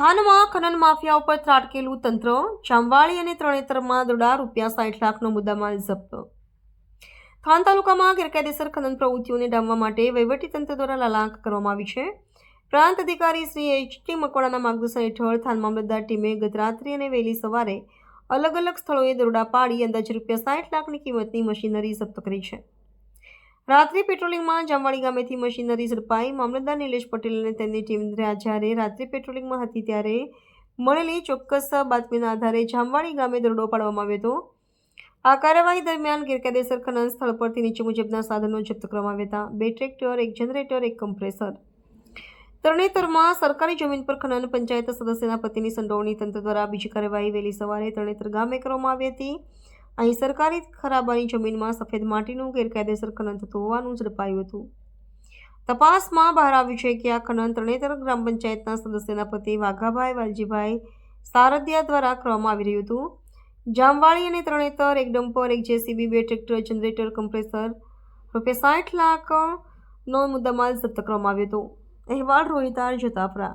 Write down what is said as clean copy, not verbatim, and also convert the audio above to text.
થાનમાં ખનન માફિયા ઉપર ત્રાટકેલું તંત્ર. જામવાળી અને તરણેતરમાં દોડા ₹60 લાખનો મુદ્દામાલ જપ્ત. થાન તાલુકામાં ગેરકાયદેસર ખનન પ્રવૃત્તિઓને ડામવા માટે વહીવટીતંત્ર દ્વારા લાલાંક કરવામાં આવી છે. પ્રાંત અધિકારી શ્રી H.T. મકવાણાના માર્ગદર્શન હેઠળ થાન મામલતદાર ટીમે ગત રાત્રિ અને વહેલી સવારે અલગ અલગ સ્થળોએ દરોડા પાડી અંદાજે ₹60 લાખની કિંમતની મશીનરી જપ્ત કરી છે. રાત્રિ પેટ્રોલિંગમાં જામવાળી ગામેથી મશીનરી ઝડપાઈ. મામલતદાર નિલેશ પટેલ અને તેમની ટીમ જ્યારે રાત્રિ પેટ્રોલિંગમાં હતી ત્યારે મળેલી ચોક્કસ બાતમીના આધારે જામવાળી ગામે દરોડો પાડવામાં આવ્યો હતો. આ કાર્યવાહી દરમિયાન ગેરકાયદેસર ખનન સ્થળ પરથી નીચે મુજબના સાધનો જપ્ત કરવામાં આવ્યા હતા: 2 ટ્રેક્ટર, 1 જનરેટર, 1 કમ્પ્રેસર. તરણેતરમાં સરકારી જમીન પર ખનન. પંચાયત સદસ્યના પતિની સંડોવણી. તંત્ર દ્વારા બીજી કાર્યવાહી વહેલી સવારે તરણેતર ગામે કરવામાં આવી હતી. અહીં સરકારી ખરાબાની જમીનમાં સફેદ માટીનું ગેરકાયદેસર ખનન થતું હોવાનું ઝડપાયું હતું. તપાસમાં બહાર આવ્યું છે કે આ ખનન તરણેતર ગ્રામ પંચાયતના સદસ્યના પતિ વાઘાભાઈ વાલજીભાઈ સારદિયા દ્વારા કરવામાં આવી રહ્યું હતું. જામવાળી અને Tarnetar, 1 dumper, 1 JCB, 2 tractor, generator, compressor, ₹60 લાખનો મુદ્દામાલ જપ્ત કરવામાં આવ્યો હતો. અહેવાલ રોહિત આર, જતાપરા.